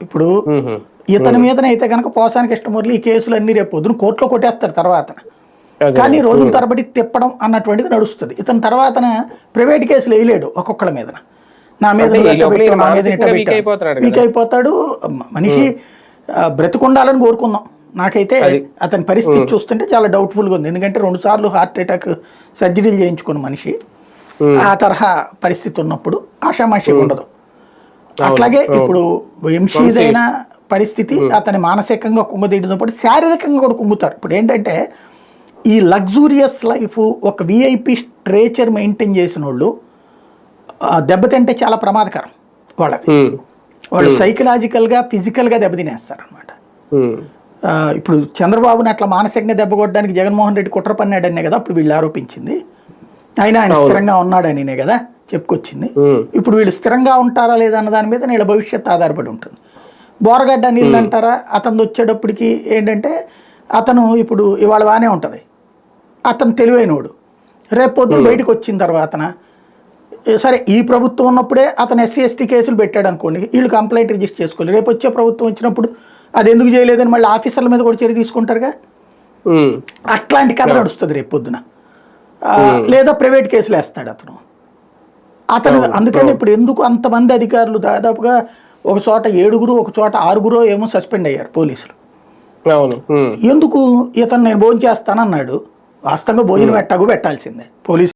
ఇప్పుడు ఇతని మీదనే అయితే కనుక పోసాని కృష్ణమూర్తి ఈ కేసులు అన్ని రేపు పొద్దున కోర్టులో కొట్టేస్తారు తర్వాత. కానీ రోజుల తరబడి తిప్పడం అన్నటువంటిది నడుస్తుంది. ఇతని తర్వాత ప్రైవేట్ కేసులు వేయలేడు ఒక్కొక్కళ్ళ మీద, నా మీద పెట్టు నా మీద వీక్ అయిపోతాడు మనిషి. బ్రతికుండాలని కోరుకుందాం. నాకైతే అతని పరిస్థితి చూస్తుంటే చాలా డౌట్ఫుల్గా ఉంది. ఎందుకంటే 2 సార్లు హార్ట్ అటాక్ సర్జరీలు చేయించుకున్న మనిషి ఆ తరహా పరిస్థితి ఉన్నప్పుడు ఆషామాషి ఉండదు. అట్లాగే ఇప్పుడు ఎంషీదైన పరిస్థితి అతని మానసికంగా కుంగదీయడంతో పాటు శారీరకంగా కూడా కుంగుతారు. ఇప్పుడు ఏంటంటే ఈ లగ్జూరియస్ లైఫ్ ఒక విఐపి స్ట్రేచర్ మెయింటైన్ చేసిన వాళ్ళు దెబ్బతింటే చాలా ప్రమాదకరం వాళ్ళది. వాళ్ళు సైకలాజికల్గా ఫిజికల్గా దెబ్బతినేస్తారు అనమాట. ఇప్పుడు చంద్రబాబుని అట్లా మానసికంగా దెబ్బ కొట్టడానికి జగన్మోహన్ రెడ్డి కుట్ర పన్నాడనే కదా అప్పుడు వీళ్ళు ఆరోపించింది. ఆయన స్థిరంగా ఉన్నాడనినే కదా చెప్పుకొచ్చింది. ఇప్పుడు వీళ్ళు స్థిరంగా ఉంటారా లేదా అన్న దాని మీద వీళ్ళ భవిష్యత్తు ఆధారపడి ఉంటుంది. బోరగడ్డ నీళ్ళు అంటారా, అతను వచ్చేటప్పటికి ఏంటంటే అతను ఇప్పుడు ఇవాళ బాగానే ఉంటుంది, అతను తెలివైనవాడు. రేపు పొద్దున బయటకు వచ్చిన తర్వాత సరే ఈ ప్రభుత్వం ఉన్నప్పుడే అతను ఎస్సీ ఎస్టీ కేసులు పెట్టాడు అనుకోండి, వీళ్ళు కంప్లైంట్ రిజిస్టర్ చేసుకోవాలి. రేపు వచ్చే ప్రభుత్వం వచ్చినప్పుడు అది ఎందుకు చేయలేదని మళ్ళీ ఆఫీసర్ల మీద కూడా చర్య తీసుకుంటారుగా. అట్లాంటి కథ నడుస్తుంది రేపు పొద్దున. లేదా ప్రైవేట్ కేసులు వేస్తాడు అతను. అందుకని ఇప్పుడు ఎందుకు అంతమంది అధికారులు దాదాపుగా ఒక చోట 7 ఒక చోట 6 ఏమో సస్పెండ్ అయ్యారు పోలీసులు. ఎందుకు? ఇతను నేను భోజనం చేస్తానన్నాడు. వాస్తవంగా భోజనం పెట్టాల్సిందే పోలీసు.